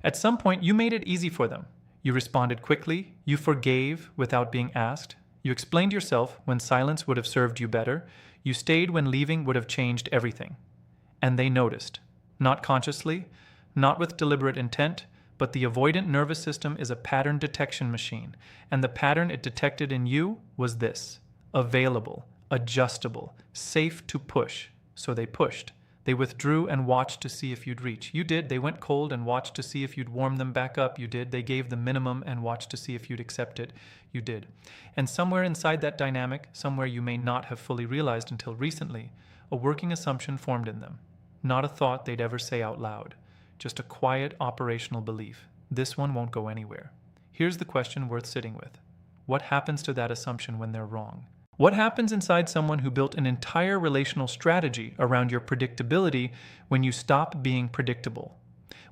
At some point, you made it easy for them. You responded quickly, you forgave without being asked, you explained yourself when silence would have served you better, you stayed when leaving would have changed everything. And they noticed. Not consciously, not with deliberate intent, but the avoidant nervous system is a pattern detection machine, and the pattern it detected in you was this: available, adjustable, safe to push. So they pushed. They withdrew and watched to see if you'd reach. You did. They went cold and watched to see if you'd warm them back up. You did. They gave the minimum and watched to see if you'd accept it. You did. And somewhere inside that dynamic, somewhere you may not have fully realized until recently, a working assumption formed in them. Not a thought they'd ever say out loud. Just a quiet operational belief. This one won't go anywhere. Here's the question worth sitting with. What happens to that assumption when they're wrong? What happens inside someone who built an entire relational strategy around your predictability when you stop being predictable?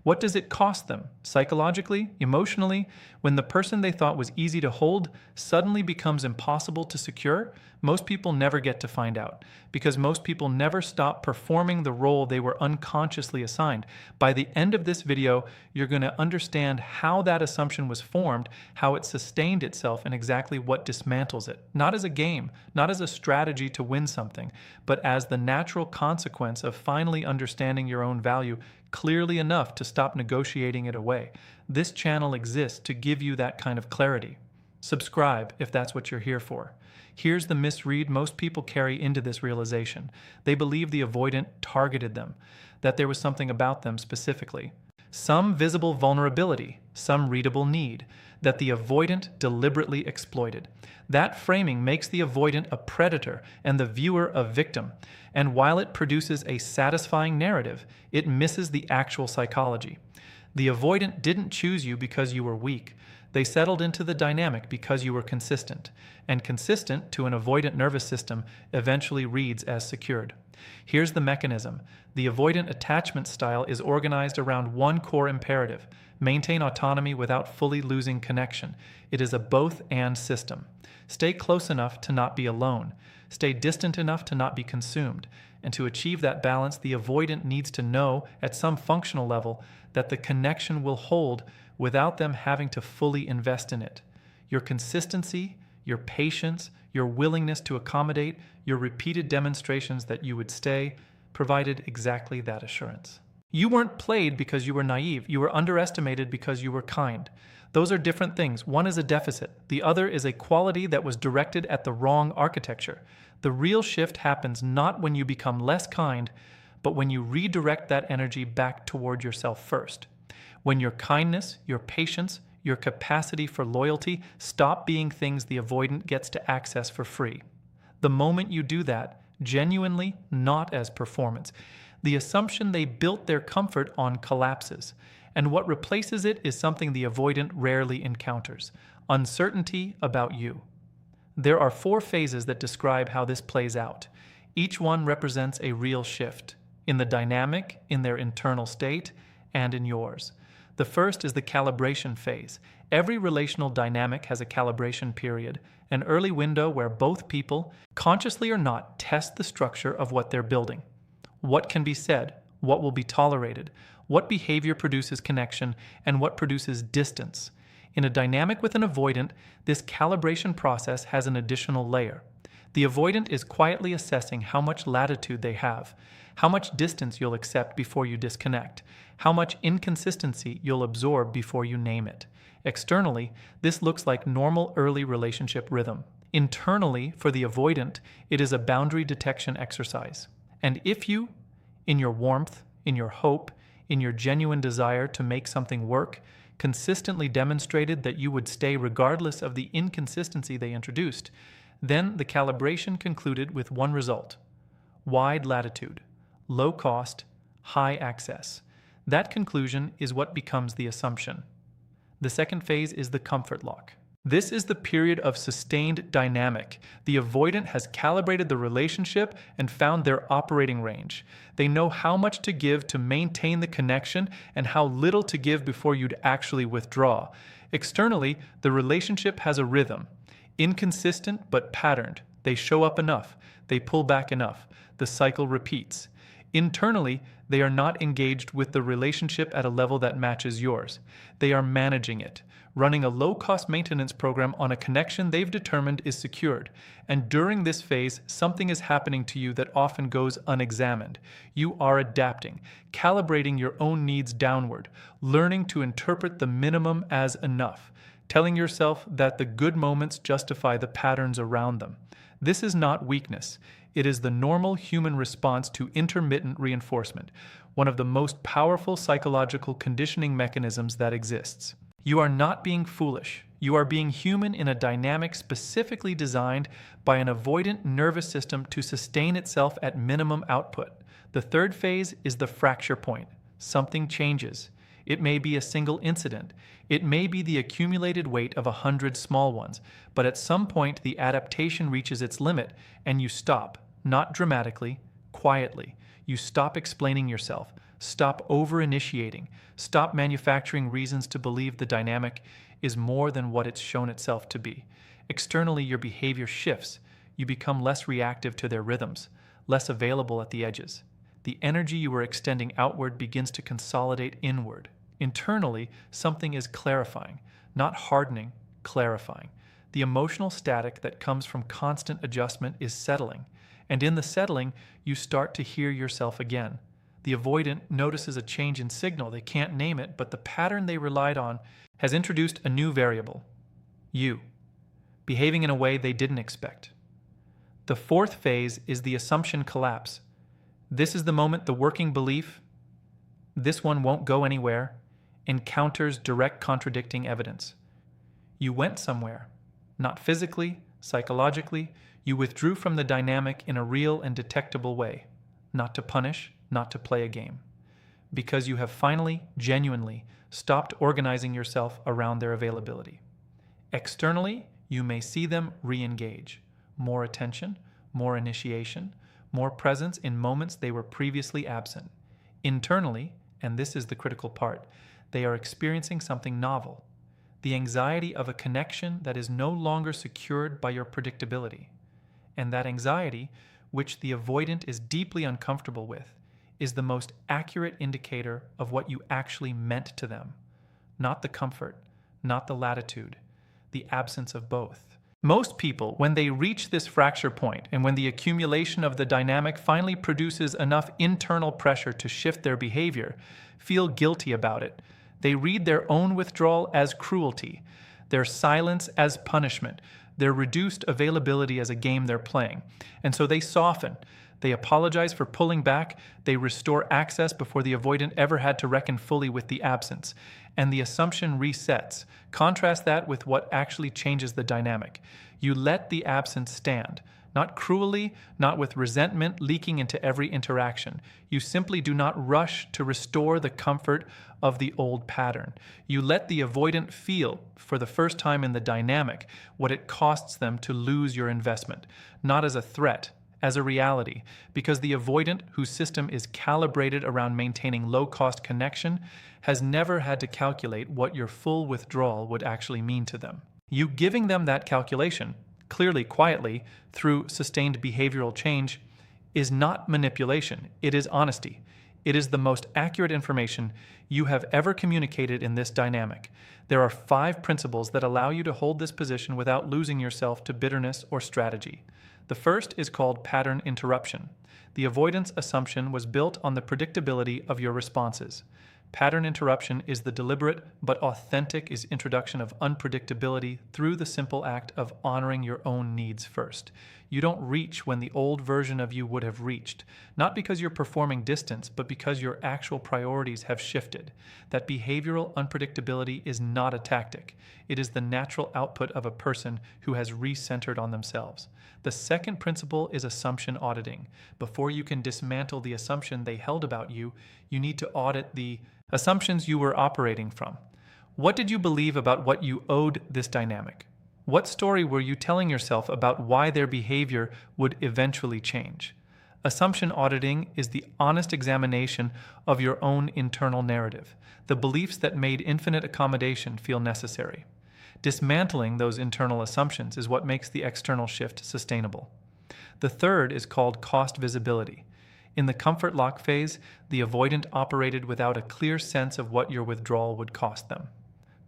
What does it cost them, psychologically, emotionally, when the person they thought was easy to hold suddenly becomes impossible to secure? Most people never get to find out, because most people never stop performing the role they were unconsciously assigned. By the end of this video, you're going to understand how that assumption was formed, how it sustained itself, and exactly what dismantles it. Not as a game, not as a strategy to win something, but as the natural consequence of finally understanding your own value clearly enough to stop negotiating it away. This channel exists to give you that kind of clarity. Subscribe if that's what you're here for. Here's the misread most people carry into this realization. They believe the avoidant targeted them, that there was something about them specifically. Some visible vulnerability, some readable need, that the avoidant deliberately exploited. That framing makes the avoidant a predator and the viewer a victim. And while it produces a satisfying narrative, it misses the actual psychology. The avoidant didn't choose you because you were weak. They settled into the dynamic because you were consistent. And consistent to an avoidant nervous system eventually reads as secured. Here's the mechanism. The avoidant attachment style is organized around one core imperative: maintain autonomy without fully losing connection. It is a both-and system. Stay close enough to not be alone. Stay distant enough to not be consumed. And to achieve that balance, the avoidant needs to know, at some functional level, that the connection will hold without them having to fully invest in it. Your consistency, your patience, your willingness to accommodate, your repeated demonstrations that you would stay, provided exactly that assurance. You weren't played because you were naive. You were underestimated because you were kind. Those are different things. One is a deficit. The other is a quality that was directed at the wrong architecture. The real shift happens not when you become less kind, but when you redirect that energy back toward yourself first. When your kindness, your patience, your capacity for loyalty stop being things the avoidant gets to access for free. The moment you do that, genuinely, not as performance, the assumption they built their comfort on collapses. And what replaces it is something the avoidant rarely encounters: uncertainty about you. There are 4 phases that describe how this plays out. Each one represents a real shift in the dynamic, in their internal state, and in yours. The first is the calibration phase. Every relational dynamic has a calibration period, an early window where both people, consciously or not, test the structure of what they're building. What can be said? What will be tolerated? What behavior produces connection, and what produces distance? In a dynamic with an avoidant, this calibration process has an additional layer. The avoidant is quietly assessing how much latitude they have, how much distance you'll accept before you disconnect, how much inconsistency you'll absorb before you name it. Externally, this looks like normal early relationship rhythm. Internally, for the avoidant, it is a boundary detection exercise. And if you, in your warmth, in your hope, in your genuine desire to make something work, consistently demonstrated that you would stay regardless of the inconsistency they introduced, then the calibration concluded with one result: wide latitude, low cost, high access. That conclusion is what becomes the assumption. The second phase is the comfort lock. This is the period of sustained dynamic. The avoidant has calibrated the relationship and found their operating range. They know how much to give to maintain the connection and how little to give before you'd actually withdraw. Externally, the relationship has a rhythm. Inconsistent but patterned. They show up enough. They pull back enough. The cycle repeats. Internally, they are not engaged with the relationship at a level that matches yours. They are managing it, running a low-cost maintenance program on a connection they've determined is secured. And during this phase, something is happening to you that often goes unexamined. You are adapting, calibrating your own needs downward, learning to interpret the minimum as enough, telling yourself that the good moments justify the patterns around them. This is not weakness. It is the normal human response to intermittent reinforcement, one of the most powerful psychological conditioning mechanisms that exists. You are not being foolish. You are being human in a dynamic specifically designed by an avoidant nervous system to sustain itself at minimum output. The third phase is the fracture point. Something changes. It may be a single incident. It may be the accumulated weight of 100 small ones. But at some point, the adaptation reaches its limit, and you stop. Not dramatically, quietly. You stop explaining yourself. Stop over-initiating. Stop manufacturing reasons to believe the dynamic is more than what it's shown itself to be. Externally, your behavior shifts. You become less reactive to their rhythms, less available at the edges. The energy you were extending outward begins to consolidate inward. Internally, something is clarifying, not hardening, clarifying. The emotional static that comes from constant adjustment is settling. And in the settling, you start to hear yourself again. The avoidant notices a change in signal. They can't name it, but the pattern they relied on has introduced a new variable. You, behaving in a way they didn't expect. The fourth phase is the assumption collapse. This is the moment the working belief, this one won't go anywhere, encounters direct contradicting evidence. You went somewhere, not physically, psychologically. You withdrew from the dynamic in a real and detectable way, not to punish, not to play a game, because you have finally, genuinely, stopped organizing yourself around their availability. Externally, you may see them re-engage. More attention, more initiation, more presence in moments they were previously absent. Internally, and this is the critical part, they are experiencing something novel, the anxiety of a connection that is no longer secured by your predictability. And that anxiety, which the avoidant is deeply uncomfortable with, is the most accurate indicator of what you actually meant to them. Not the comfort, not the latitude, the absence of both. Most people, when they reach this fracture point and when the accumulation of the dynamic finally produces enough internal pressure to shift their behavior, feel guilty about it. They read their own withdrawal as cruelty, their silence as punishment, their reduced availability as a game they're playing. And so they soften. They apologize for pulling back. They restore access before the avoidant ever had to reckon fully with the absence. And the assumption resets. Contrast that with what actually changes the dynamic. You let the absence stand. Not cruelly, not with resentment leaking into every interaction. You simply do not rush to restore the comfort of the old pattern. You let the avoidant feel, for the first time in the dynamic, what it costs them to lose your investment, not as a threat, as a reality, because the avoidant, whose system is calibrated around maintaining low-cost connection, has never had to calculate what your full withdrawal would actually mean to them. You giving them that calculation, clearly, quietly, through sustained behavioral change, is not manipulation. It is honesty. It is the most accurate information you have ever communicated in this dynamic. There are 5 principles that allow you to hold this position without losing yourself to bitterness or strategy. The first is called pattern interruption. The avoidance assumption was built on the predictability of your responses. Pattern interruption is the deliberate but authentic introduction of unpredictability through the simple act of honoring your own needs first. You don't reach when the old version of you would have reached, not because you're performing distance, but because your actual priorities have shifted. That behavioral unpredictability is not a tactic. It is the natural output of a person who has recentered on themselves. The second principle is assumption auditing. Before you can dismantle the assumption they held about you, you need to audit the assumptions you were operating from. What did you believe about what you owed this dynamic? What story were you telling yourself about why their behavior would eventually change? Assumption auditing is the honest examination of your own internal narrative, the beliefs that made infinite accommodation feel necessary. Dismantling those internal assumptions is what makes the external shift sustainable. The third is called cost visibility. In the comfort lock phase, the avoidant operated without a clear sense of what your withdrawal would cost them.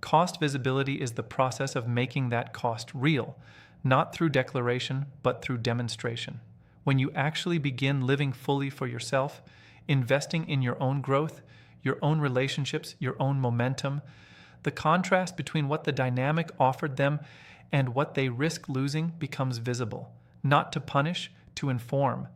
Cost visibility is the process of making that cost real, not through declaration, but through demonstration. When you actually begin living fully for yourself, investing in your own growth, your own relationships, your own momentum, the contrast between what the dynamic offered them and what they risk losing becomes visible, not to punish, to inform.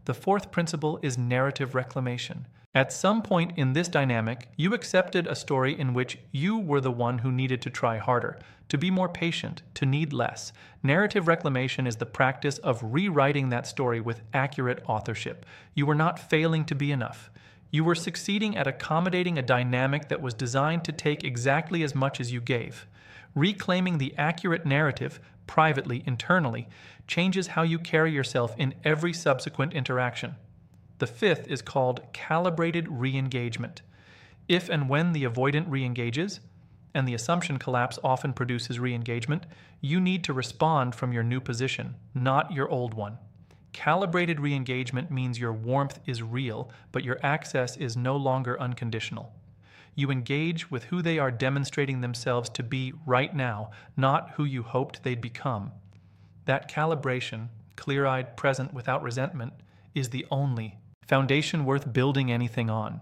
The fourth principle is narrative reclamation. At some point in this dynamic, you accepted a story in which you were the one who needed to try harder, to be more patient, to need less. Narrative reclamation is the practice of rewriting that story with accurate authorship. You were not failing to be enough. You were succeeding at accommodating a dynamic that was designed to take exactly as much as you gave. Reclaiming the accurate narrative, privately, internally, changes how you carry yourself in every subsequent interaction. The fifth is called calibrated re-engagement. If and when the avoidant re-engages, and the assumption collapse often produces re-engagement, you need to respond from your new position, not your old one. Calibrated re-engagement means your warmth is real, but your access is no longer unconditional. You engage with who they are demonstrating themselves to be right now, not who you hoped they'd become. That calibration, clear-eyed, present without resentment, is the only foundation worth building anything on.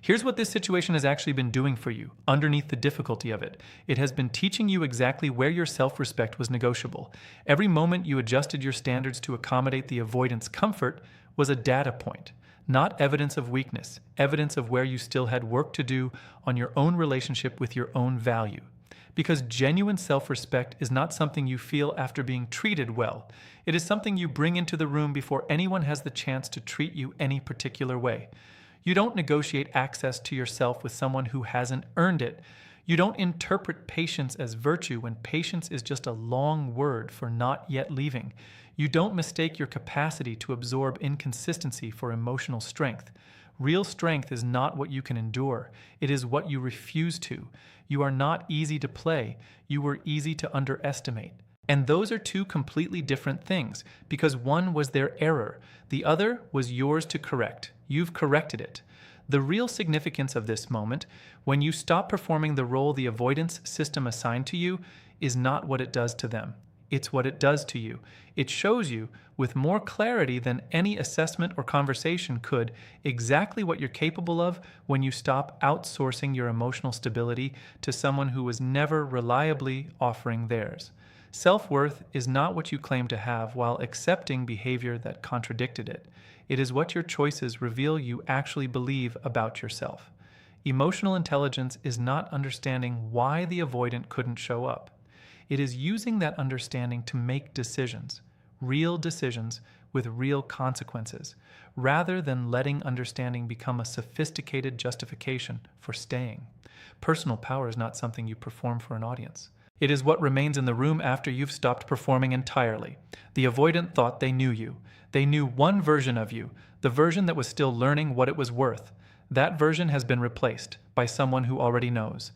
Here's what this situation has actually been doing for you, underneath the difficulty of it. It has been teaching you exactly where your self-respect was negotiable. Every moment you adjusted your standards to accommodate the avoidance comfort was a data point, not evidence of weakness, evidence of where you still had work to do on your own relationship with your own value. Because genuine self-respect is not something you feel after being treated well. It is something you bring into the room before anyone has the chance to treat you any particular way. You don't negotiate access to yourself with someone who hasn't earned it. You don't interpret patience as virtue when patience is just a long word for not yet leaving. You don't mistake your capacity to absorb inconsistency for emotional strength. Real strength is not what you can endure. It is what you refuse to. You are not easy to play. You were easy to underestimate. And those are two completely different things, because one was their error. The other was yours to correct. You've corrected it. The real significance of this moment, when you stop performing the role the avoidance system assigned to you, is not what it does to them. It's what it does to you. It shows you, with more clarity than any assessment or conversation could, exactly what you're capable of when you stop outsourcing your emotional stability to someone who was never reliably offering theirs. Self-worth is not what you claim to have while accepting behavior that contradicted it. It is what your choices reveal you actually believe about yourself. Emotional intelligence is not understanding why the avoidant couldn't show up. It is using that understanding to make decisions, real decisions with real consequences, rather than letting understanding become a sophisticated justification for staying. Personal power is not something you perform for an audience. It is what remains in the room after you've stopped performing entirely. The avoidant thought they knew you. They knew one version of you, the version that was still learning what it was worth. That version has been replaced by someone who already knows.